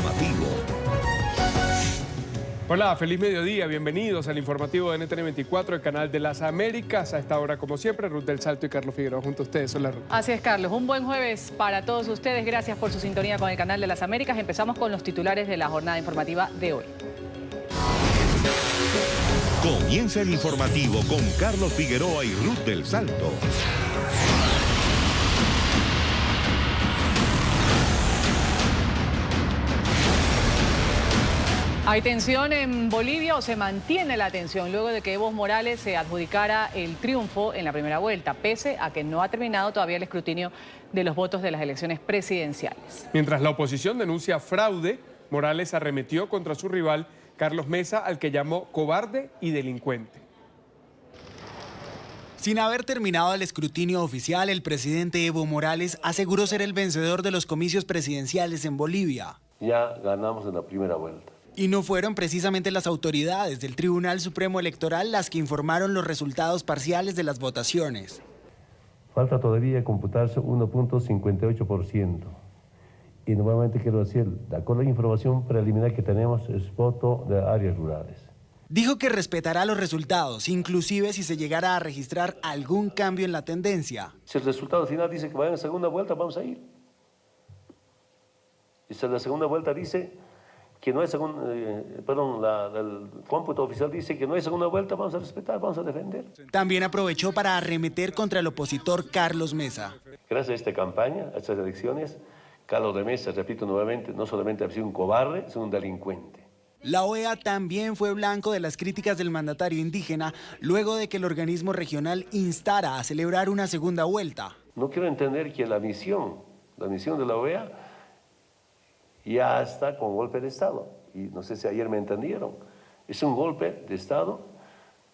informativo. Hola, feliz mediodía, bienvenidos al informativo de NTN 24, el canal de las Américas. A esta hora, como siempre, Ruth del Salto y Carlos Figueroa junto a ustedes. Hola, Ruth. Así es, Carlos. Un buen jueves para todos ustedes. Gracias por su sintonía con el canal de las Américas. Empezamos con los titulares de la jornada informativa de hoy. Comienza el informativo con Carlos Figueroa y Ruth del Salto. ¿Hay tensión en Bolivia o se mantiene la tensión luego de que Evo Morales se adjudicara el triunfo en la primera vuelta, pese a que no ha terminado todavía el escrutinio de los votos de las elecciones presidenciales? Mientras la oposición denuncia fraude, Morales arremetió contra su rival, Carlos Mesa, al que llamó cobarde y delincuente. Sin haber terminado el escrutinio oficial, el presidente Evo Morales aseguró ser el vencedor de los comicios presidenciales en Bolivia. Ya ganamos en la primera vuelta. Y no fueron precisamente las autoridades del Tribunal Supremo Electoral las que informaron los resultados parciales de las votaciones. Falta todavía computarse 1.58%. Y nuevamente quiero decir, de acuerdo a la información preliminar que tenemos, es voto de áreas rurales. Dijo que respetará los resultados, inclusive si se llegara a registrar algún cambio en la tendencia. Si el resultado final dice que vayan a segunda vuelta, vamos a ir. Y si la segunda vuelta dice que no hay segunda, el cómputo oficial dice que no hay segunda vuelta, vamos a respetar, vamos a defender. También aprovechó para arremeter contra el opositor Carlos Mesa. Gracias a esta campaña, a estas elecciones, Carlos de Mesa, repito nuevamente, no solamente ha sido un cobarde, sino un delincuente. La OEA también fue blanco de las críticas del mandatario indígena luego de que el organismo regional instara a celebrar una segunda vuelta. No quiero entender que la misión de la OEA ya está con golpe de Estado. Y no sé si ayer me entendieron. Es un golpe de Estado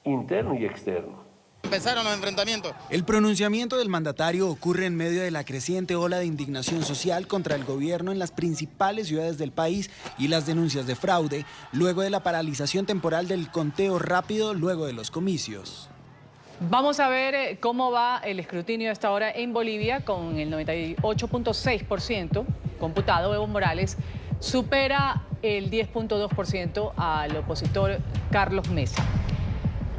interno y externo. Empezaron los enfrentamientos. El pronunciamiento del mandatario ocurre en medio de la creciente ola de indignación social contra el gobierno en las principales ciudades del país y las denuncias de fraude, luego de la paralización temporal del conteo rápido luego de los comicios. Vamos a ver cómo va el escrutinio a esta hora en Bolivia. Con el 98.6% computado, Evo Morales supera el 10.2% al opositor Carlos Mesa.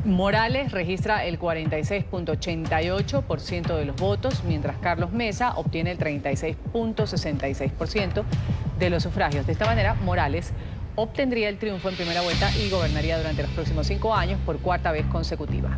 Morales registra el 46.88% de los votos, mientras Carlos Mesa obtiene el 36.66% de los sufragios. De esta manera, Morales obtendría el triunfo en primera vuelta y gobernaría durante los próximos 5 años por cuarta vez consecutiva.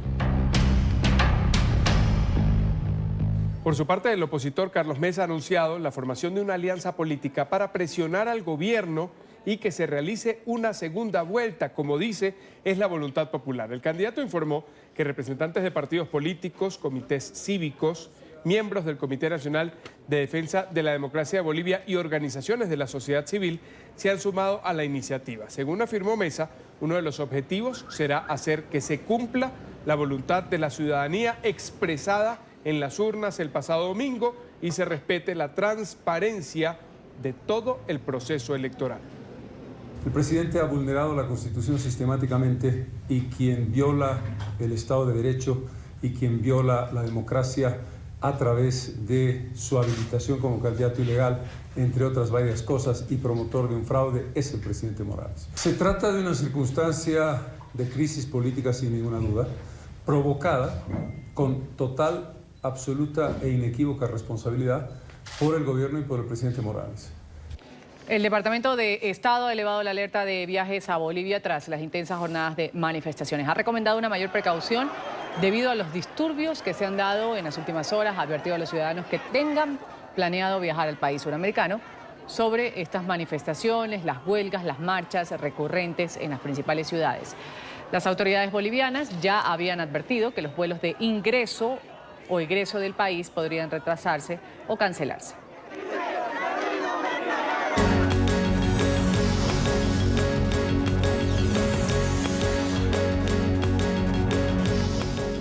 Por su parte, el opositor Carlos Mesa ha anunciado la formación de una alianza política para presionar al gobierno y que se realice una segunda vuelta, como dice, es la voluntad popular. El candidato informó que representantes de partidos políticos, comités cívicos, miembros del Comité Nacional de Defensa de la Democracia de Bolivia y organizaciones de la sociedad civil se han sumado a la iniciativa. Según afirmó Mesa, uno de los objetivos será hacer que se cumpla la voluntad de la ciudadanía expresada en las urnas el pasado domingo y se respete la transparencia de todo el proceso electoral. El presidente ha vulnerado la Constitución sistemáticamente y quien viola el Estado de Derecho y quien viola la democracia a través de su habilitación como candidato ilegal, entre otras varias cosas, y promotor de un fraude, es el presidente Morales. Se trata de una circunstancia de crisis política sin ninguna duda, provocada con total, absoluta e inequívoca responsabilidad por el gobierno y por el presidente Morales. El Departamento de Estado ha elevado la alerta de viajes a Bolivia tras las intensas jornadas de manifestaciones. Ha recomendado una mayor precaución debido a los disturbios que se han dado en las últimas horas. Ha advertido a los ciudadanos que tengan planeado viajar al país suramericano sobre estas manifestaciones, las huelgas, las marchas recurrentes en las principales ciudades. Las autoridades bolivianas ya habían advertido que los vuelos de ingreso o egreso del país podrían retrasarse o cancelarse.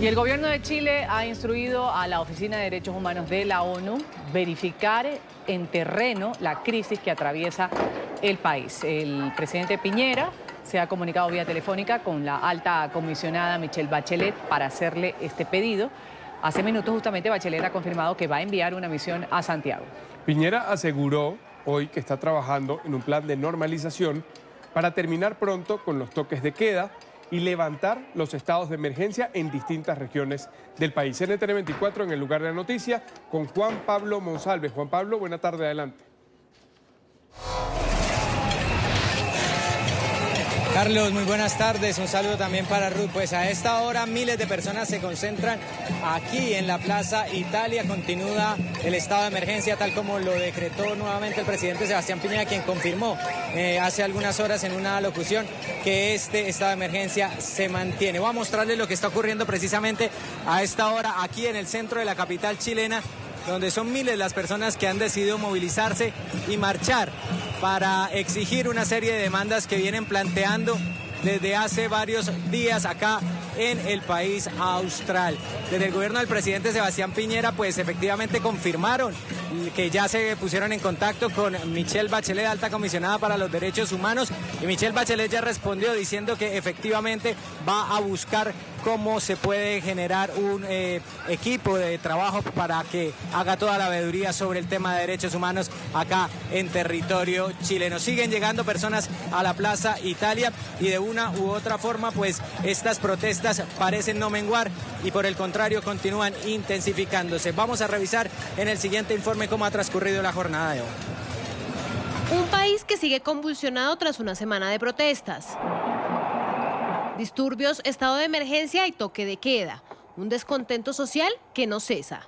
Y el gobierno de Chile ha instruido a la Oficina de Derechos Humanos de la ONU verificar en terreno la crisis que atraviesa el país. El presidente Piñera se ha comunicado vía telefónica con la alta comisionada Michelle Bachelet para hacerle este pedido. Hace minutos justamente Bachelet ha confirmado que va a enviar una misión a Santiago. Piñera aseguró hoy que está trabajando en un plan de normalización para terminar pronto con los toques de queda y levantar los estados de emergencia en distintas regiones del país. NTN 24 en el lugar de la noticia con Juan Pablo Monsalve. Juan Pablo, buena tarde, adelante. Carlos, muy buenas tardes. Un saludo también para Ruth. Pues a esta hora miles de personas se concentran aquí en la Plaza Italia. Continúa el estado de emergencia tal como lo decretó nuevamente el presidente Sebastián Piñera, quien confirmó hace algunas horas en una locución que este estado de emergencia se mantiene. Voy a mostrarles lo que está ocurriendo precisamente a esta hora aquí en el centro de la capital chilena, donde son miles las personas que han decidido movilizarse y marchar para exigir una serie de demandas que vienen planteando desde hace varios días acá en el país austral. Desde el gobierno del presidente Sebastián Piñera, pues efectivamente confirmaron que ya se pusieron en contacto con Michelle Bachelet, alta comisionada para los derechos humanos, y Michelle Bachelet ya respondió diciendo que efectivamente va a buscar cómo se puede generar un equipo de trabajo para que haga toda la veeduría sobre el tema de derechos humanos acá en territorio chileno. Siguen llegando personas a la Plaza Italia y de una u otra forma pues estas protestas parecen no menguar y por el contrario continúan intensificándose. Vamos a revisar en el siguiente informe cómo ha transcurrido la jornada de hoy. Un país que sigue convulsionado tras una semana de protestas. Disturbios, estado de emergencia y toque de queda. Un descontento social que no cesa.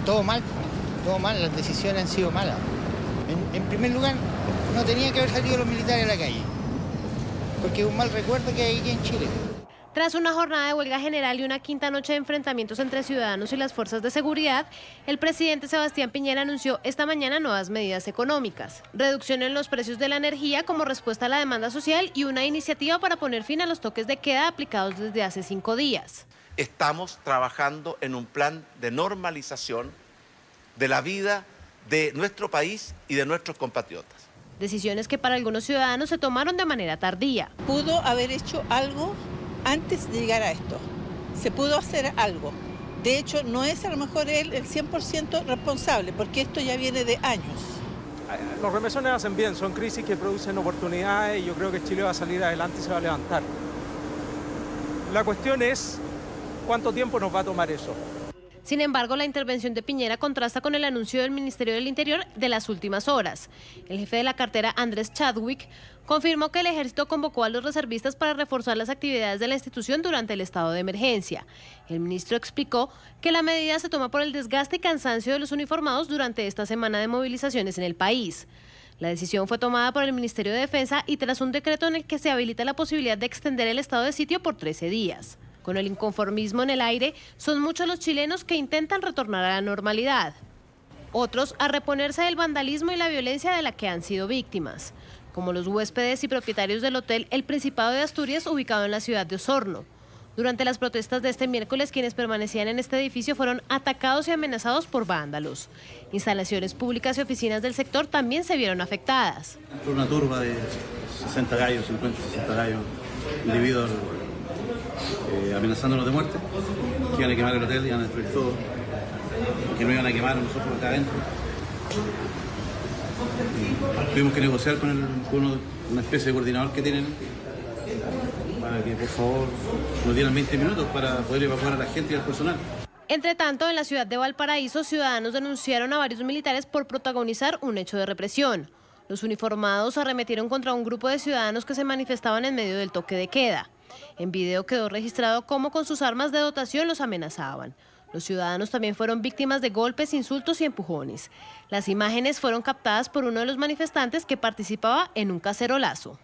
Todo mal, las decisiones han sido malas. En primer lugar, no tenían que haber salido los militares a la calle, porque es un mal recuerdo que hay aquí en Chile. Tras una jornada de huelga general y una quinta noche de enfrentamientos entre ciudadanos y las fuerzas de seguridad, el presidente Sebastián Piñera anunció esta mañana nuevas medidas económicas, reducción en los precios de la energía como respuesta a la demanda social y una iniciativa para poner fin a los toques de queda aplicados desde hace 5 días. Estamos trabajando en un plan de normalización de la vida de nuestro país y de nuestros compatriotas. Decisiones que para algunos ciudadanos se tomaron de manera tardía. Pudo haber hecho algo antes de llegar a esto. Se pudo hacer algo. De hecho, no es a lo mejor él el 100% responsable, porque esto ya viene de años. Los remesones hacen bien, son crisis que producen oportunidades y yo creo que Chile va a salir adelante y se va a levantar. La cuestión es cuánto tiempo nos va a tomar eso. Sin embargo, la intervención de Piñera contrasta con el anuncio del Ministerio del Interior de las últimas horas. El jefe de la cartera, Andrés Chadwick, confirmó que el ejército convocó a los reservistas para reforzar las actividades de la institución durante el estado de emergencia. El ministro explicó que la medida se toma por el desgaste y cansancio de los uniformados durante esta semana de movilizaciones en el país. La decisión fue tomada por el Ministerio de Defensa y tras un decreto en el que se habilita la posibilidad de extender el estado de sitio por 13 días. Con el inconformismo en el aire, son muchos los chilenos que intentan retornar a la normalidad. Otros a reponerse del vandalismo y la violencia de la que han sido víctimas, como los huéspedes y propietarios del hotel El Principado de Asturias, ubicado en la ciudad de Osorno. Durante las protestas de este miércoles, quienes permanecían en este edificio fueron atacados y amenazados por vándalos. Instalaciones públicas y oficinas del sector también se vieron afectadas. Una turba de 60 gallos, 50, 60 gallos, individuos amenazándonos de muerte, que iban a quemar el hotel, iban a destruir todo, que no iban a quemar a nosotros acá adentro. Tuvimos que negociar con una especie de coordinador que tienen para que por favor nos dieran 20 minutos para poder evacuar a la gente y al personal. Entre tanto, en la ciudad de Valparaíso, ciudadanos denunciaron a varios militares por protagonizar un hecho de represión. Los uniformados arremetieron contra un grupo de ciudadanos que se manifestaban en medio del toque de queda. En video quedó registrado cómo con sus armas de dotación los amenazaban. Los ciudadanos también fueron víctimas de golpes, insultos y empujones. Las imágenes fueron captadas por uno de los manifestantes que participaba en un cacerolazo.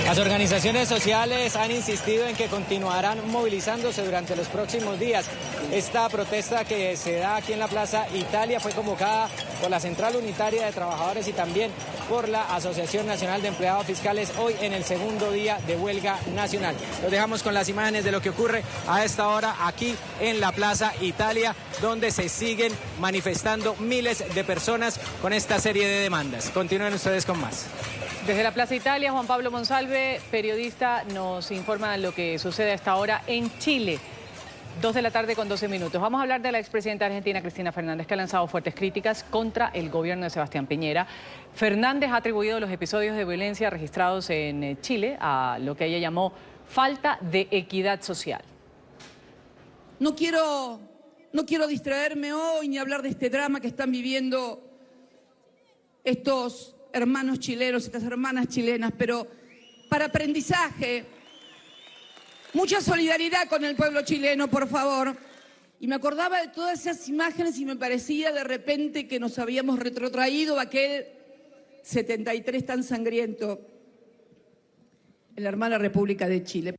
Las organizaciones sociales han insistido en que continuarán movilizándose durante los próximos días. Esta protesta que se da aquí en la Plaza Italia fue convocada por la Central Unitaria de Trabajadores y también por la Asociación Nacional de Empleados Fiscales hoy en el segundo día de huelga nacional. Los dejamos con las imágenes de lo que ocurre a esta hora aquí en la Plaza Italia, donde se siguen manifestando miles de personas con esta serie de demandas. Continúen ustedes con más. Desde la Plaza Italia, Juan Pablo Monsalve, periodista, nos informa lo que sucede a esta hora en Chile. 2 de la tarde con 12 minutos. Vamos a hablar de la expresidenta argentina Cristina Fernández, que ha lanzado fuertes críticas contra el gobierno de Sebastián Piñera. Fernández ha atribuido los episodios de violencia registrados en Chile a lo que ella llamó falta de equidad social. No quiero distraerme hoy ni hablar de este drama que están viviendo estos hermanos chilenos, estas hermanas chilenas, pero para aprendizaje, mucha solidaridad con el pueblo chileno, por favor. Y me acordaba de todas esas imágenes y me parecía de repente que nos habíamos retrotraído a aquel 73 tan sangriento en la hermana República de Chile.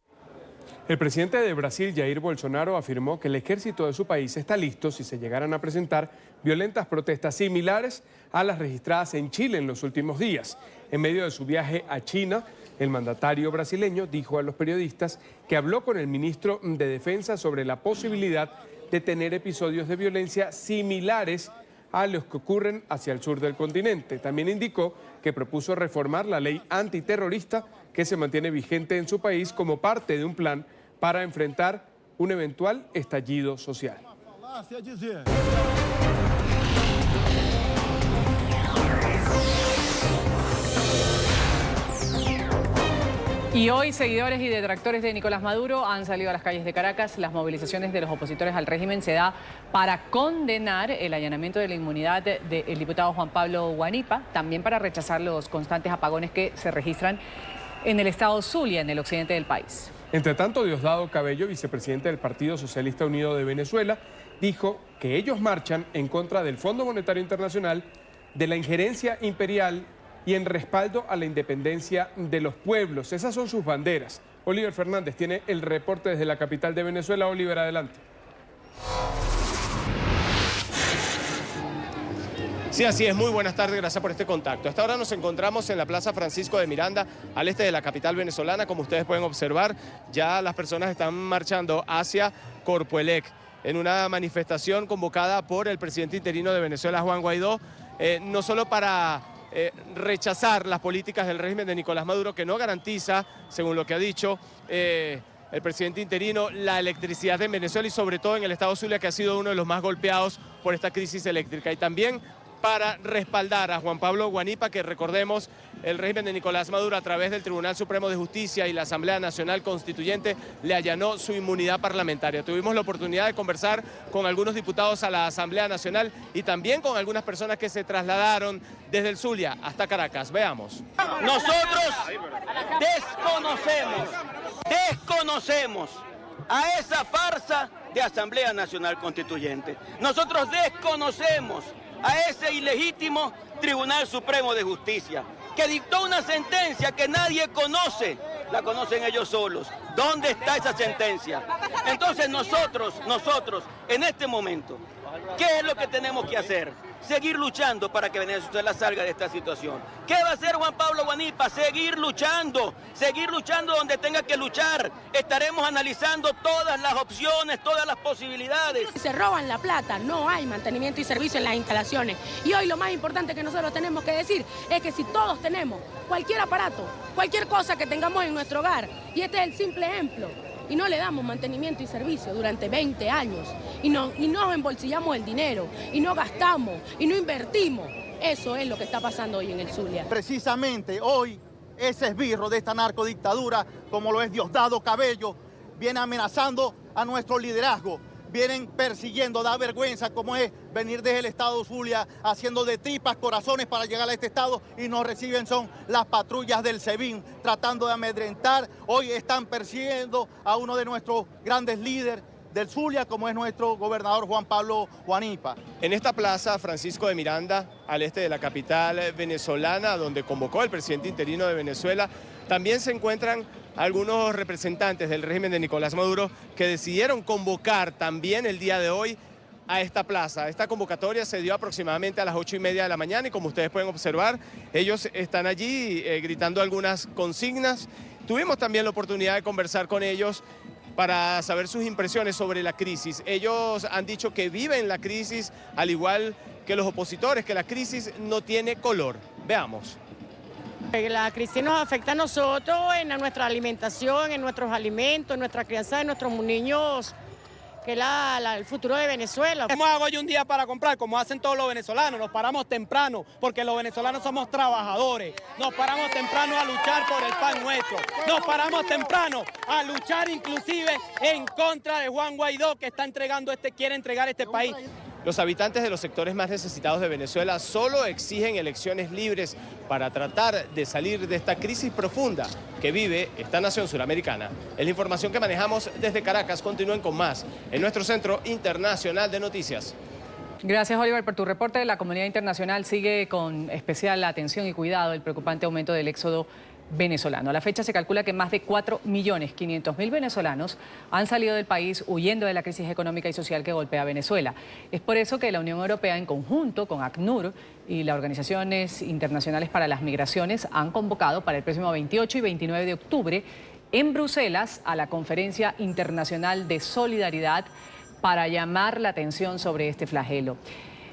El presidente de Brasil, Jair Bolsonaro, afirmó que el ejército de su país está listo si se llegaran a presentar violentas protestas similares a las registradas en Chile en los últimos días. En medio de su viaje a China, el mandatario brasileño dijo a los periodistas que habló con el ministro de Defensa sobre la posibilidad de tener episodios de violencia similares a los que ocurren hacia el sur del continente. También indicó que propuso reformar la ley antiterrorista que se mantiene vigente en su país como parte de un plan para enfrentar un eventual estallido social. Y hoy seguidores y detractores de Nicolás Maduro han salido a las calles de Caracas. Las movilizaciones de los opositores al régimen se da para condenar el allanamiento de la inmunidad del diputado Juan Pablo Guanipa, también para rechazar los constantes apagones que se registran en el estado Zulia, en el occidente del país. Entre tanto, Diosdado Cabello, vicepresidente del Partido Socialista Unido de Venezuela, dijo que ellos marchan en contra del Fondo Monetario Internacional, de la injerencia imperial y en respaldo a la independencia de los pueblos. Esas son sus banderas. Oliver Fernández tiene el reporte desde la capital de Venezuela. Oliver, adelante. Sí, así es. Muy buenas tardes, gracias por este contacto. Hasta ahora nos encontramos en la Plaza Francisco de Miranda, al este de la capital venezolana. Como ustedes pueden observar, ya las personas están marchando hacia Corpoelec, en una manifestación convocada por el presidente interino de Venezuela, Juan Guaidó, no solo para rechazar las políticas del régimen de Nicolás Maduro, que no garantiza, según lo que ha dicho el presidente interino, la electricidad en Venezuela y sobre todo en el estado Zulia, que ha sido uno de los más golpeados por esta crisis eléctrica. Y también para respaldar a Juan Pablo Guanipa, que recordemos, el régimen de Nicolás Maduro a través del Tribunal Supremo de Justicia y la Asamblea Nacional Constituyente le allanó su inmunidad parlamentaria. Tuvimos la oportunidad de conversar con algunos diputados a la Asamblea Nacional y también con algunas personas que se trasladaron desde el Zulia hasta Caracas. Veamos. Nosotros desconocemos a esa farsa de Asamblea Nacional Constituyente. Nosotros desconocemos a ese ilegítimo Tribunal Supremo de Justicia, que dictó una sentencia que nadie conoce, la conocen ellos solos. ¿Dónde está esa sentencia? Entonces nosotros, en este momento, ¿qué es lo que tenemos que hacer? Seguir luchando para que Venezuela salga de esta situación. ¿Qué va a hacer Juan Pablo Guanipa? Seguir luchando donde tenga que luchar. Estaremos analizando todas las opciones, todas las posibilidades. Se roban la plata, no hay mantenimiento y servicio en las instalaciones. Y hoy lo más importante que nosotros tenemos que decir es que si todos tenemos cualquier aparato, cualquier cosa que tengamos en nuestro hogar, y este es el simple ejemplo, y no le damos mantenimiento y servicio durante 20 años, y nos embolsillamos el dinero, y no gastamos, y no invertimos. Eso es lo que está pasando hoy en el Zulia. Precisamente hoy, ese esbirro de esta narcodictadura, como lo es Diosdado Cabello, viene amenazando a nuestro liderazgo. Vienen persiguiendo, da vergüenza como es venir desde el estado Zulia haciendo de tripas corazones para llegar a este estado y nos reciben son las patrullas del SEBIN tratando de amedrentar. Hoy están persiguiendo a uno de nuestros grandes líderes del Zulia, como es nuestro gobernador Juan Pablo Guanipa. En esta plaza Francisco de Miranda, al este de la capital venezolana, donde convocó el presidente interino de Venezuela, también se encuentran algunos representantes del régimen de Nicolás Maduro que decidieron convocar también el día de hoy a esta plaza. Esta convocatoria se dio aproximadamente a las 8:30 de la mañana y como ustedes pueden observar, ellos están allí gritando algunas consignas. Tuvimos también la oportunidad de conversar con ellos para saber sus impresiones sobre la crisis. Ellos han dicho que viven la crisis al igual que los opositores, que la crisis no tiene color. Veamos. La crisis nos afecta a nosotros en nuestra alimentación, en nuestros alimentos, en nuestra crianza de nuestros niños. que el futuro de Venezuela. ¿Cómo hago yo un día para comprar? Como hacen todos los venezolanos, nos paramos temprano, porque los venezolanos somos trabajadores. Nos paramos temprano a luchar por el pan nuestro. Nos paramos temprano a luchar inclusive en contra de Juan Guaidó, que quiere entregar este país. Los habitantes de los sectores más necesitados de Venezuela solo exigen elecciones libres para tratar de salir de esta crisis profunda que vive esta nación suramericana. Es la información que manejamos desde Caracas. Continúen con más en nuestro Centro Internacional de Noticias. Gracias, Oliver, por tu reporte. La comunidad internacional sigue con especial atención y cuidado el preocupante aumento del éxodo venezolano. A la fecha se calcula que más de 4.500.000 venezolanos han salido del país huyendo de la crisis económica y social que golpea a Venezuela. Es por eso que la Unión Europea, en conjunto con ACNUR y las organizaciones internacionales para las migraciones, han convocado para el próximo 28 y 29 de octubre en Bruselas a la Conferencia Internacional de Solidaridad para llamar la atención sobre este flagelo.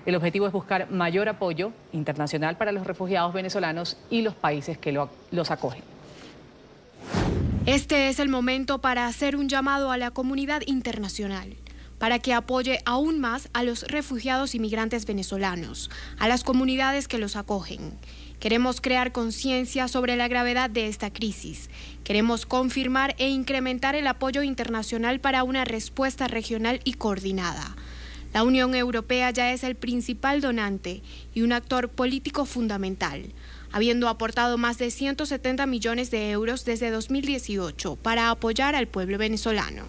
El objetivo es buscar mayor apoyo internacional para los refugiados venezolanos y los países que los acogen. Este es el momento para hacer un llamado a la comunidad internacional para que apoye aún más a los refugiados y migrantes venezolanos, a las comunidades que los acogen. Queremos crear conciencia sobre la gravedad de esta crisis. Queremos confirmar e incrementar el apoyo internacional para una respuesta regional y coordinada. La Unión Europea ya es el principal donante y un actor político fundamental, habiendo aportado más de 170 millones de euros desde 2018 para apoyar al pueblo venezolano.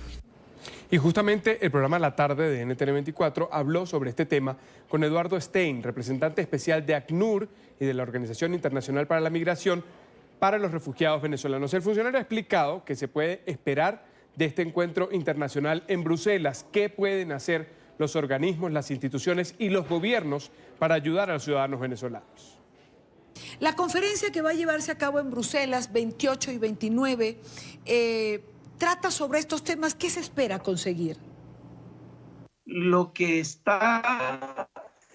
Y justamente el programa La Tarde de NTN 24 habló sobre este tema con Eduardo Stein, representante especial de ACNUR y de la Organización Internacional para la Migración para los Refugiados Venezolanos. El funcionario ha explicado que se puede esperar de este encuentro internacional en Bruselas. ¿Qué pueden hacer los organismos, las instituciones y los gobiernos para ayudar a los ciudadanos venezolanos? La conferencia que va a llevarse a cabo en Bruselas 28 y 29 trata sobre estos temas. ¿Qué se espera conseguir? Lo que está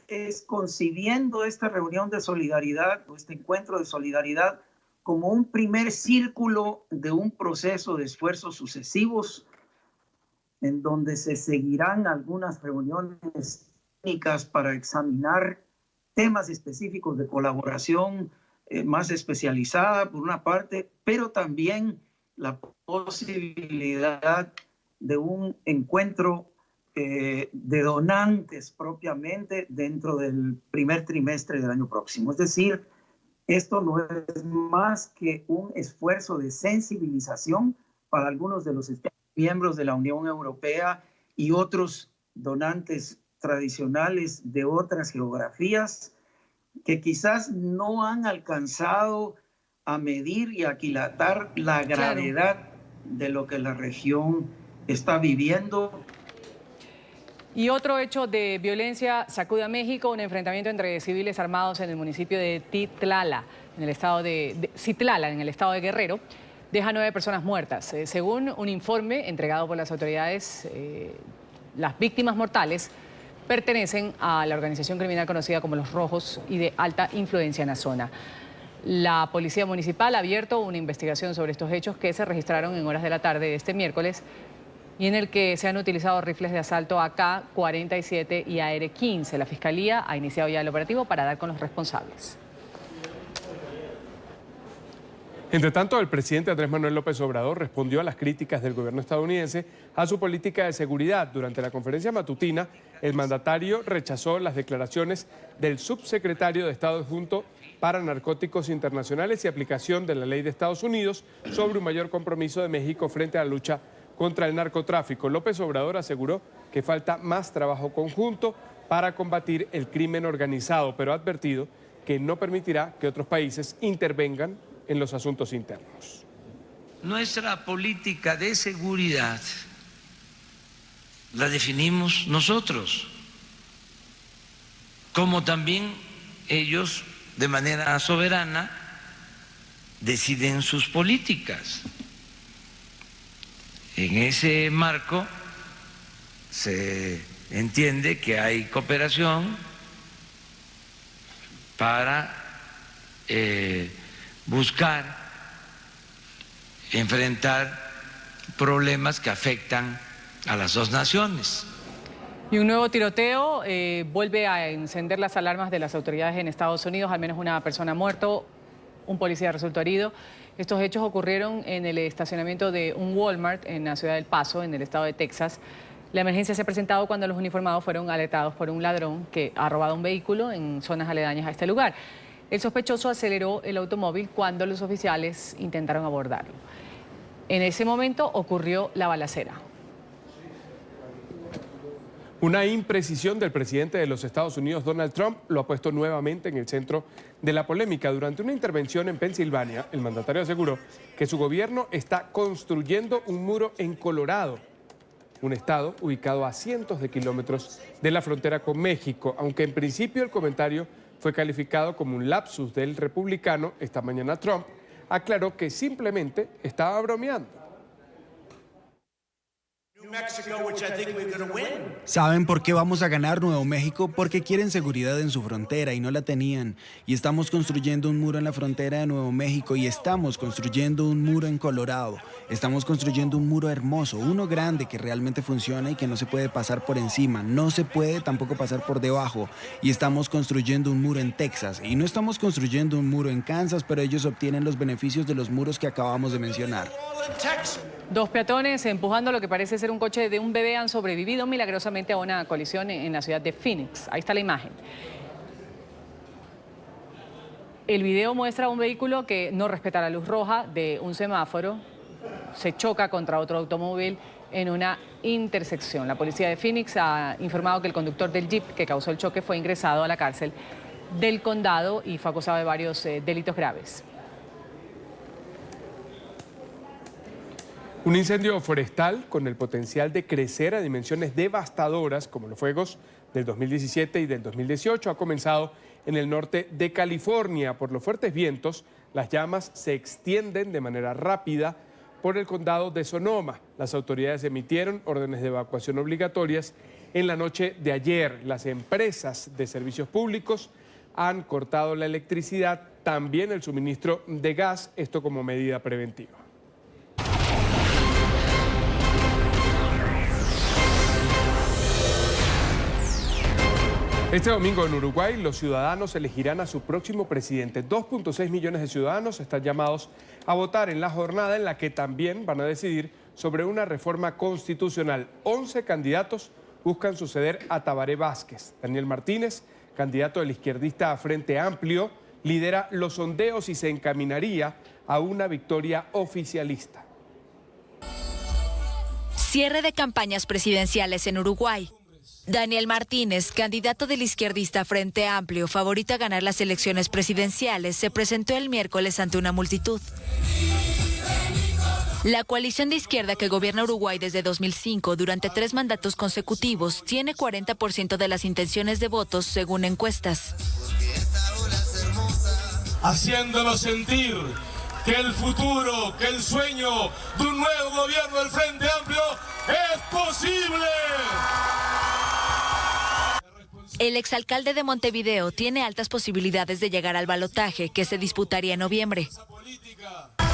es concibiendo esta reunión de solidaridad, o este encuentro de solidaridad, como un primer círculo de un proceso de esfuerzos sucesivos en donde se seguirán algunas reuniones técnicas para examinar temas específicos de colaboración más especializada, por una parte, pero también la posibilidad de un encuentro de donantes propiamente dentro del primer trimestre del año próximo. Es decir, esto no es más que un esfuerzo de sensibilización para algunos de los miembros de la Unión Europea y otros donantes tradicionales de otras geografías que quizás no han alcanzado a medir y aquilatar la gravedad de lo que la región está viviendo. Y otro hecho de violencia sacude a México, un enfrentamiento entre civiles armados en el municipio de Citlala, en el estado de Guerrero. Deja 9 personas muertas. Según un informe entregado por las autoridades, las víctimas mortales pertenecen a la organización criminal conocida como Los Rojos y de alta influencia en la zona. La policía municipal ha abierto una investigación sobre estos hechos que se registraron en horas de la tarde de este miércoles y en el que se han utilizado rifles de asalto AK-47 y AR-15. La Fiscalía ha iniciado ya el operativo para dar con los responsables. Entre tanto, el presidente Andrés Manuel López Obrador respondió a las críticas del gobierno estadounidense a su política de seguridad. Durante la conferencia matutina, el mandatario rechazó las declaraciones del subsecretario de Estado adjunto para Narcóticos Internacionales y aplicación de la ley de Estados Unidos sobre un mayor compromiso de México frente a la lucha contra el narcotráfico. López Obrador aseguró que falta más trabajo conjunto para combatir el crimen organizado, pero ha advertido que no permitirá que otros países intervengan en los asuntos internos. Nuestra política de seguridad la definimos nosotros, como también ellos de manera soberana deciden sus políticas. En ese marco se entiende que hay cooperación para buscar enfrentar problemas que afectan a las dos naciones. Y un nuevo tiroteo vuelve a encender las alarmas de las autoridades en Estados Unidos. Al menos una persona ha muerto, un policía resultó herido. Estos hechos ocurrieron en el estacionamiento de un Walmart en la ciudad del Paso, en el estado de Texas. La emergencia se ha presentado cuando los uniformados fueron alertados por un ladrón que ha robado un vehículo en zonas aledañas a este lugar. El sospechoso aceleró el automóvil cuando los oficiales intentaron abordarlo. En ese momento ocurrió la balacera. Una imprecisión del presidente de los Estados Unidos, Donald Trump, lo ha puesto nuevamente en el centro de la polémica. Durante una intervención en Pensilvania, el mandatario aseguró que su gobierno está construyendo un muro en Colorado, un estado ubicado a cientos de kilómetros de la frontera con México. Aunque en principio el comentario fue calificado como un lapsus del republicano, esta mañana Trump aclaró que simplemente estaba bromeando. ¿Saben por qué vamos a ganar Nuevo México? Porque quieren seguridad en su frontera y no la tenían. Y estamos construyendo un muro en la frontera de Nuevo México y estamos construyendo un muro en Colorado. Estamos construyendo un muro hermoso, uno grande que realmente funciona y que no se puede pasar por encima. No se puede tampoco pasar por debajo. Y estamos construyendo un muro en Texas. Y no estamos construyendo un muro en Kansas, pero ellos obtienen los beneficios de los muros que acabamos de mencionar. Dos peatones empujando lo que parece ser un coche de un bebé han sobrevivido milagrosamente a una colisión en la ciudad de Phoenix. Ahí está la imagen. El video muestra un vehículo que no respeta la luz roja de un semáforo. Se choca contra otro automóvil en una intersección. La policía de Phoenix ha informado que el conductor del Jeep que causó el choque fue ingresado a la cárcel del condado y fue acusado de varios delitos graves. Un incendio forestal con el potencial de crecer a dimensiones devastadoras, como los fuegos del 2017 y del 2018, ha comenzado en el norte de California. Por los fuertes vientos, las llamas se extienden de manera rápida por el condado de Sonoma. Las autoridades emitieron órdenes de evacuación obligatorias en la noche de ayer. Las empresas de servicios públicos han cortado la electricidad, también el suministro de gas, esto como medida preventiva. Este domingo en Uruguay, los ciudadanos elegirán a su próximo presidente. 2.6 millones de ciudadanos están llamados a votar en la jornada en la que también van a decidir sobre una reforma constitucional. 11 candidatos buscan suceder a Tabaré Vázquez. Daniel Martínez, candidato del izquierdista Frente Amplio, lidera los sondeos y se encaminaría a una victoria oficialista. Cierre de campañas presidenciales en Uruguay. Daniel Martínez, candidato del izquierdista Frente Amplio, favorito a ganar las elecciones presidenciales, se presentó el miércoles ante una multitud. La coalición de izquierda que gobierna Uruguay desde 2005 durante 3 mandatos consecutivos tiene 40% de las intenciones de votos según encuestas. Haciéndolo sentir que el futuro, que el sueño de un nuevo gobierno del Frente Amplio es posible. El exalcalde de Montevideo tiene altas posibilidades de llegar al balotaje que se disputaría en noviembre.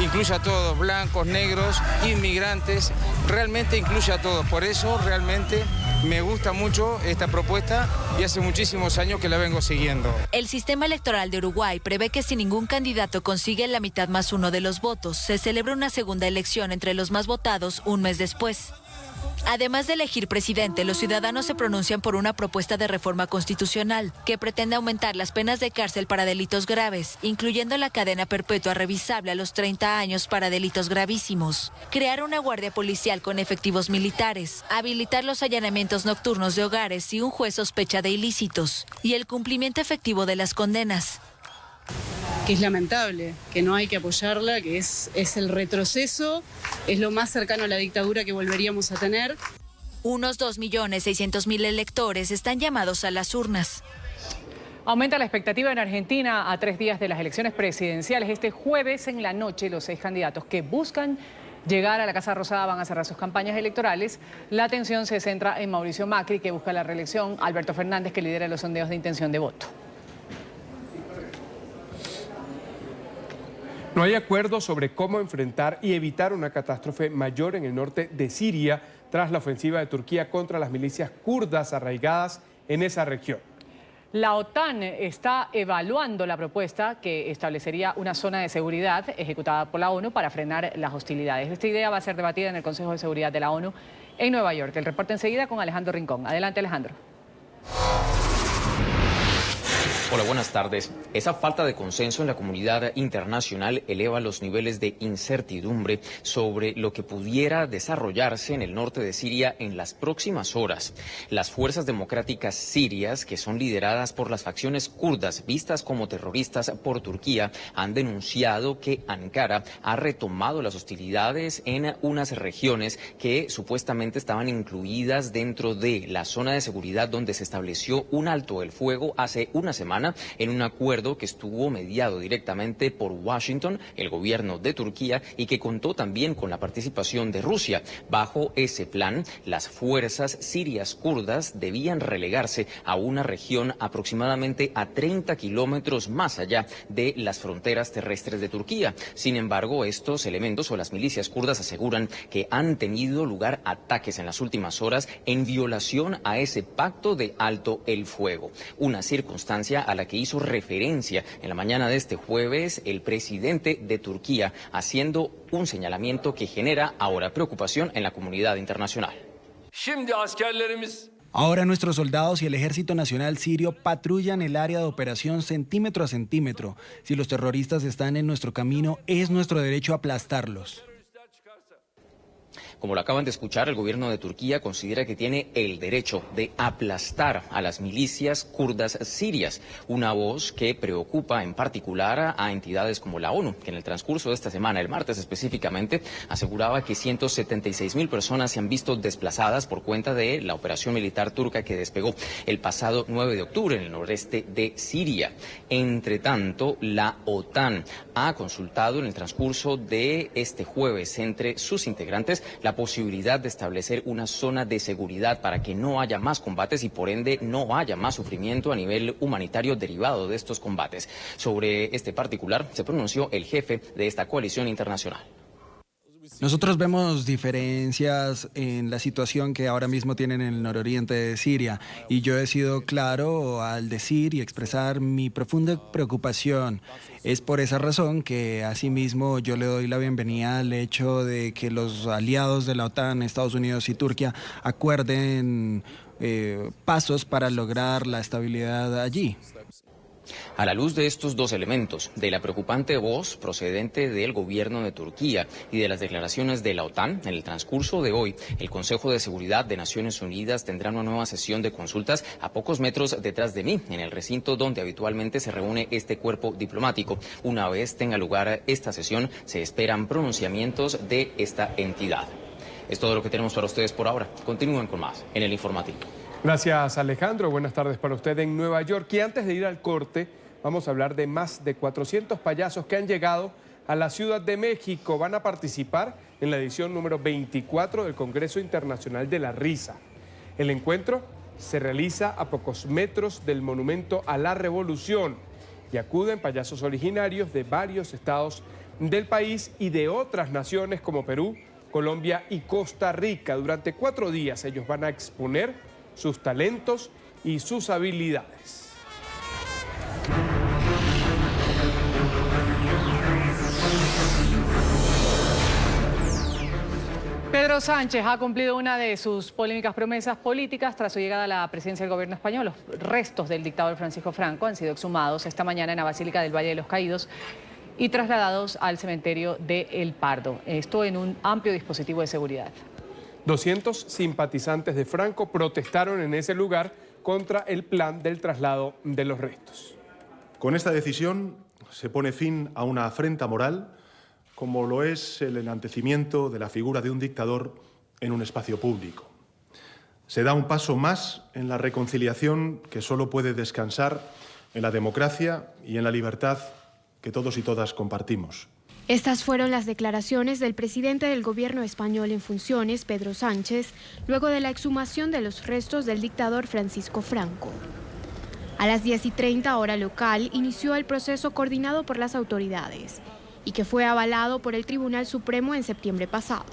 Incluye a todos, blancos, negros, inmigrantes, realmente incluye a todos. Por eso realmente me gusta mucho esta propuesta y hace muchísimos años que la vengo siguiendo. El sistema electoral de Uruguay prevé que si ningún candidato consigue la mitad más uno de los votos, se celebra una segunda elección entre los más votados un mes después. Además de elegir presidente, los ciudadanos se pronuncian por una propuesta de reforma constitucional que pretende aumentar las penas de cárcel para delitos graves, incluyendo la cadena perpetua revisable a los 30 años para delitos gravísimos, crear una guardia policial con efectivos militares, habilitar los allanamientos nocturnos de hogares si un juez sospecha de ilícitos y el cumplimiento efectivo de las condenas. Que es lamentable, que no hay que apoyarla, que es el retroceso, es lo más cercano a la dictadura que volveríamos a tener. Unos 2.600.000 electores están llamados a las urnas. Aumenta la expectativa en Argentina a 3 días de las elecciones presidenciales. Este jueves en la noche, los 6 candidatos que buscan llegar a la Casa Rosada van a cerrar sus campañas electorales. La atención se centra en Mauricio Macri, que busca la reelección, Alberto Fernández, que lidera los sondeos de intención de voto. No hay acuerdo sobre cómo enfrentar y evitar una catástrofe mayor en el norte de Siria tras la ofensiva de Turquía contra las milicias kurdas arraigadas en esa región. La OTAN está evaluando la propuesta que establecería una zona de seguridad ejecutada por la ONU para frenar las hostilidades. Esta idea va a ser debatida en el Consejo de Seguridad de la ONU en Nueva York. El reporte enseguida con Alejandro Rincón. Adelante, Alejandro. Hola, buenas tardes. Esa falta de consenso en la comunidad internacional eleva los niveles de incertidumbre sobre lo que pudiera desarrollarse en el norte de Siria en las próximas horas. Las fuerzas democráticas sirias, que son lideradas por las facciones kurdas vistas como terroristas por Turquía, han denunciado que Ankara ha retomado las hostilidades en unas regiones que supuestamente estaban incluidas dentro de la zona de seguridad donde se estableció un alto el fuego hace una semana en un acuerdo que estuvo mediado directamente por Washington, el gobierno de Turquía, y que contó también con la participación de Rusia. Bajo ese plan, las fuerzas sirias kurdas debían relegarse a una región aproximadamente a 30 kilómetros más allá de las fronteras terrestres de Turquía. Sin embargo, estos elementos o las milicias kurdas aseguran que han tenido lugar ataques en las últimas horas en violación a ese pacto de alto el fuego, una circunstancia a la que hizo referencia en la mañana de este jueves el presidente de Turquía, haciendo un señalamiento que genera ahora preocupación en la comunidad internacional. Ahora nuestros soldados y el Ejército Nacional Sirio patrullan el área de operación centímetro a centímetro. Si los terroristas están en nuestro camino, es nuestro derecho aplastarlos. Como lo acaban de escuchar, el gobierno de Turquía considera que tiene el derecho de aplastar a las milicias kurdas sirias, una voz que preocupa en particular a entidades como la ONU, que en el transcurso de esta semana, el martes específicamente, aseguraba que 176.000 personas se han visto desplazadas por cuenta de la operación militar turca que despegó el pasado 9 de octubre en el noreste de Siria. Entre tanto, la OTAN ha consultado en el transcurso de este jueves entre sus integrantes la posibilidad de establecer una zona de seguridad para que no haya más combates y por ende no haya más sufrimiento a nivel humanitario derivado de estos combates. Sobre este particular se pronunció el jefe de esta coalición internacional. Nosotros vemos diferencias en la situación que ahora mismo tienen en el nororiente de Siria y yo he sido claro al decir y expresar mi profunda preocupación. Es por esa razón que asimismo yo le doy la bienvenida al hecho de que los aliados de la OTAN, Estados Unidos y Turquía, acuerden pasos para lograr la estabilidad allí. A la luz de estos dos elementos, de la preocupante voz procedente del gobierno de Turquía y de las declaraciones de la OTAN, en el transcurso de hoy, el Consejo de Seguridad de Naciones Unidas tendrá una nueva sesión de consultas a pocos metros detrás de mí, en el recinto donde habitualmente se reúne este cuerpo diplomático. Una vez tenga lugar esta sesión, se esperan pronunciamientos de esta entidad. Es todo lo que tenemos para ustedes por ahora. Continúen con más en el informativo. Gracias, Alejandro. Buenas tardes para usted en Nueva York. Y antes de ir al corte, vamos a hablar de más de 400 payasos que han llegado a la Ciudad de México. Van a participar en la edición número 24 del Congreso Internacional de la Risa. El encuentro se realiza a pocos metros del Monumento a la Revolución y acuden payasos originarios de varios estados del país y de otras naciones como Perú, Colombia y Costa Rica. Durante 4 días ellos van a exponer sus talentos y sus habilidades. Pedro Sánchez ha cumplido una de sus polémicas promesas políticas tras su llegada a la presidencia del gobierno español. Los restos del dictador Francisco Franco han sido exhumados esta mañana en la Basílica del Valle de los Caídos y trasladados al cementerio de El Pardo. Esto en un amplio dispositivo de seguridad. 200 simpatizantes de Franco protestaron en ese lugar contra el plan del traslado de los restos. Con esta decisión se pone fin a una afrenta moral, como lo es el enaltecimiento de la figura de un dictador en un espacio público. Se da un paso más en la reconciliación que solo puede descansar en la democracia y en la libertad que todos y todas compartimos. Estas fueron las declaraciones del presidente del gobierno español en funciones, Pedro Sánchez, luego de la exhumación de los restos del dictador Francisco Franco. A las 10:30 hora local inició el proceso coordinado por las autoridades y que fue avalado por el Tribunal Supremo en septiembre pasado.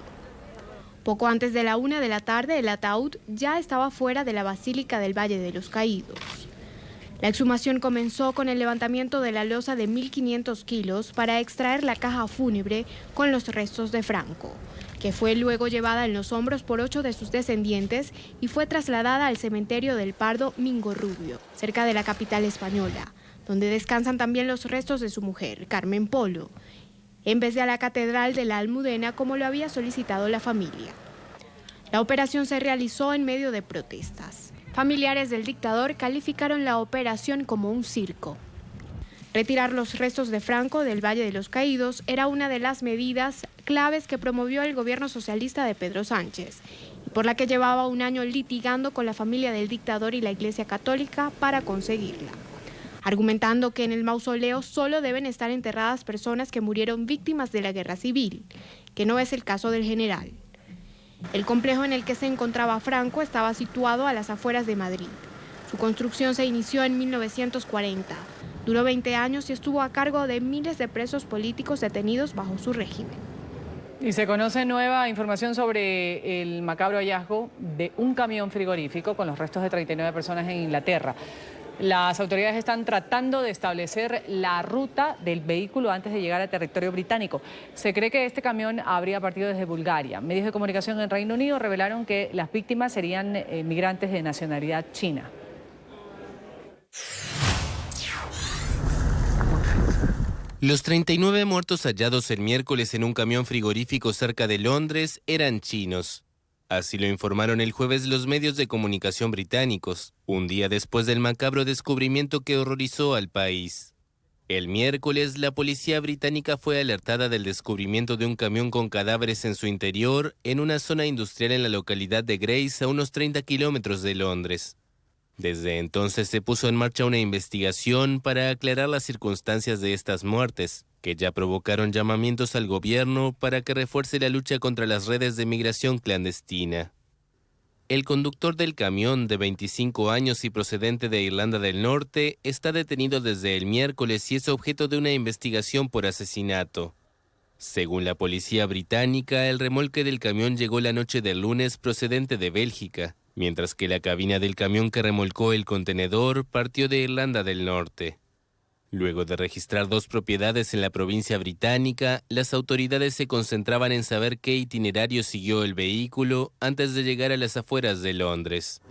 Poco antes de la 1 de la tarde, el ataúd ya estaba fuera de la Basílica del Valle de los Caídos. La exhumación comenzó con el levantamiento de la losa de 1.500 kilos para extraer la caja fúnebre con los restos de Franco, que fue luego llevada en los hombros por 8 de sus descendientes y fue trasladada al cementerio del Pardo Mingo Rubio, cerca de la capital española, donde descansan también los restos de su mujer, Carmen Polo, en vez de a la Catedral de la Almudena como lo había solicitado la familia. La operación se realizó en medio de protestas. Familiares del dictador calificaron la operación como un circo. Retirar los restos de Franco del Valle de los Caídos era una de las medidas claves que promovió el gobierno socialista de Pedro Sánchez, y por la que llevaba un año litigando con la familia del dictador y la Iglesia Católica para conseguirla, argumentando que en el mausoleo solo deben estar enterradas personas que murieron víctimas de la guerra civil, que no es el caso del general. El complejo en el que se encontraba Franco estaba situado a las afueras de Madrid. Su construcción se inició en 1940. Duró 20 años y estuvo a cargo de miles de presos políticos detenidos bajo su régimen. Y se conoce nueva información sobre el macabro hallazgo de un camión frigorífico con los restos de 39 personas en Inglaterra. Las autoridades están tratando de establecer la ruta del vehículo antes de llegar a territorio británico. Se cree que este camión habría partido desde Bulgaria. Medios de comunicación en Reino Unido revelaron que las víctimas serían migrantes de nacionalidad china. Los 39 muertos hallados el miércoles en un camión frigorífico cerca de Londres eran chinos. Así lo informaron el jueves los medios de comunicación británicos, un día después del macabro descubrimiento que horrorizó al país. El miércoles, la policía británica fue alertada del descubrimiento de un camión con cadáveres en su interior en una zona industrial en la localidad de Grays, a unos 30 kilómetros de Londres. Desde entonces se puso en marcha una investigación para aclarar las circunstancias de estas muertes, que ya provocaron llamamientos al gobierno para que refuerce la lucha contra las redes de migración clandestina. El conductor del camión, de 25 años y procedente de Irlanda del Norte, está detenido desde el miércoles y es objeto de una investigación por asesinato. Según la policía británica, el remolque del camión llegó la noche del lunes procedente de Bélgica, mientras que la cabina del camión que remolcó el contenedor partió de Irlanda del Norte. Luego de registrar 2 propiedades en la provincia británica, las autoridades se concentraban en saber qué itinerario siguió el vehículo antes de llegar a las afueras de Londres.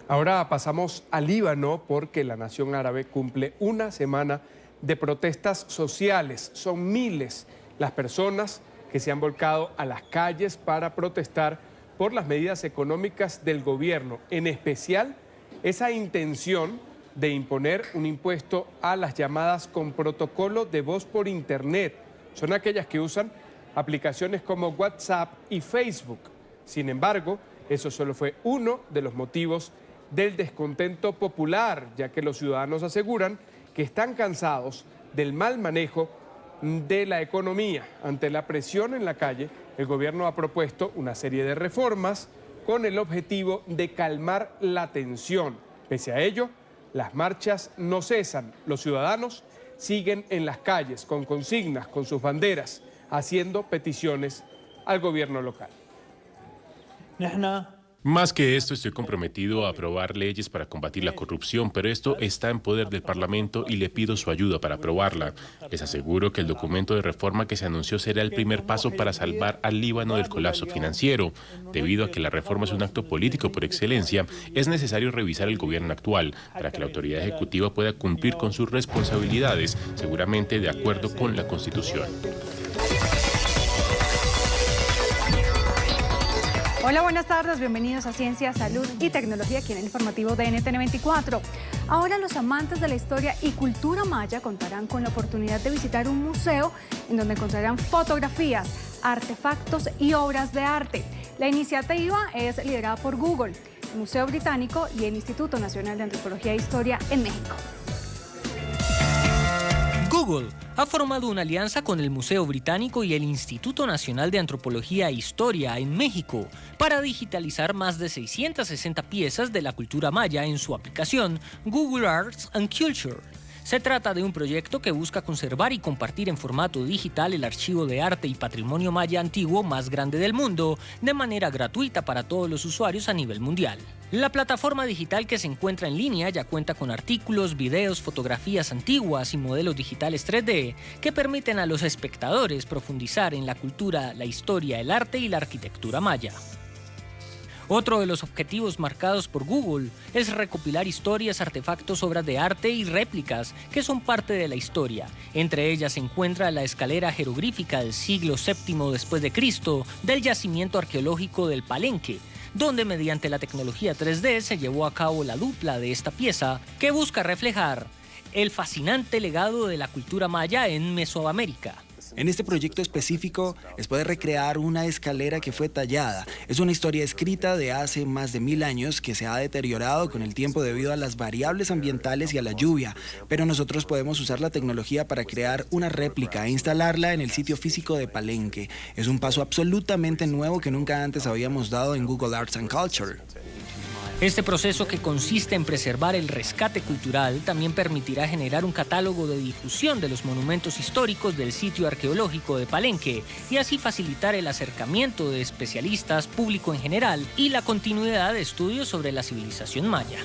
Ahora pasamos al Líbano porque la nación árabe cumple una semana de protestas sociales. Son miles las personas que se han volcado a las calles para protestar por las medidas económicas del gobierno, en especial esa intención de imponer un impuesto a las llamadas con protocolo de voz por Internet. Son aquellas que usan aplicaciones como WhatsApp y Facebook. Sin embargo, eso solo fue uno de los motivos del descontento popular, ya que los ciudadanos aseguran que están cansados del mal manejo de la economía. Ante la presión en la calle, el gobierno ha propuesto una serie de reformas con el objetivo de calmar la tensión. Pese a ello, las marchas no cesan. Los ciudadanos siguen en las calles con consignas, con sus banderas, haciendo peticiones al gobierno local. Más que esto, estoy comprometido a aprobar leyes para combatir la corrupción, pero esto está en poder del Parlamento y le pido su ayuda para aprobarla. Les aseguro que el documento de reforma que se anunció será el primer paso para salvar al Líbano del colapso financiero. Debido a que la reforma es un acto político por excelencia, es necesario revisar el gobierno actual para que la autoridad ejecutiva pueda cumplir con sus responsabilidades, seguramente de acuerdo con la Constitución. Hola, buenas tardes, bienvenidos a Ciencia, Salud y Tecnología aquí en el informativo de NTN 24. Ahora los amantes de la historia y cultura maya contarán con la oportunidad de visitar un museo en donde encontrarán fotografías, artefactos y obras de arte. La iniciativa es liderada por Google, el Museo Británico y el Instituto Nacional de Antropología e Historia en México. Google ha formado una alianza con el Museo Británico y el Instituto Nacional de Antropología e Historia en México para digitalizar más de 660 piezas de la cultura maya en su aplicación Google Arts and Culture. Se trata de un proyecto que busca conservar y compartir en formato digital el archivo de arte y patrimonio maya antiguo más grande del mundo, de manera gratuita para todos los usuarios a nivel mundial. La plataforma digital que se encuentra en línea ya cuenta con artículos, videos, fotografías antiguas y modelos digitales 3D que permiten a los espectadores profundizar en la cultura, la historia, el arte y la arquitectura maya. Otro de los objetivos marcados por Google es recopilar historias, artefactos, obras de arte y réplicas que son parte de la historia. Entre ellas se encuentra la escalera jeroglífica del siglo VII después de Cristo del yacimiento arqueológico del Palenque, donde mediante la tecnología 3D se llevó a cabo la dupla de esta pieza que busca reflejar el fascinante legado de la cultura maya en Mesoamérica. En este proyecto específico es poder recrear una escalera que fue tallada. Es una historia escrita de hace más de 1000 años que se ha deteriorado con el tiempo debido a las variables ambientales y a la lluvia, pero nosotros podemos usar la tecnología para crear una réplica e instalarla en el sitio físico de Palenque. Es un paso absolutamente nuevo que nunca antes habíamos dado en Google Arts and Culture. Este proceso, que consiste en preservar el rescate cultural, también permitirá generar un catálogo de difusión de los monumentos históricos del sitio arqueológico de Palenque y así facilitar el acercamiento de especialistas, público en general y la continuidad de estudios sobre la civilización maya.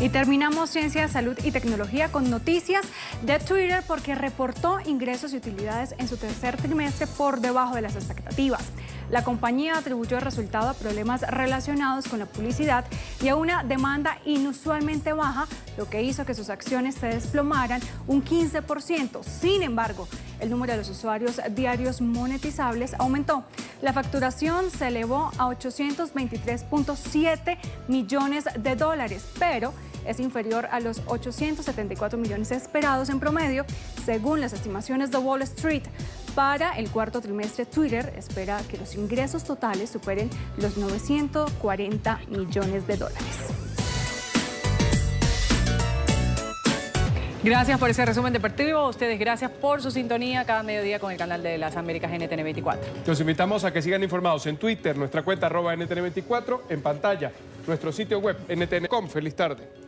Y terminamos Ciencia, Salud y Tecnología con noticias de Twitter porque reportó ingresos y utilidades en su tercer trimestre por debajo de las expectativas. La compañía atribuyó el resultado a problemas relacionados con la publicidad y a una demanda inusualmente baja, lo que hizo que sus acciones se desplomaran un 15%. Sin embargo, el número de los usuarios diarios monetizables aumentó. La facturación se elevó a 823.7 millones de dólares, pero es inferior a los 874 millones esperados en promedio, según las estimaciones de Wall Street. Para el cuarto trimestre, Twitter espera que los ingresos totales superen los 940 millones de dólares. Gracias por ese resumen deportivo. A ustedes gracias por su sintonía cada mediodía con el canal de las Américas NTN 24. Los invitamos a que sigan informados en Twitter, nuestra cuenta @NTN24, en pantalla, nuestro sitio web ntn.com. Feliz tarde.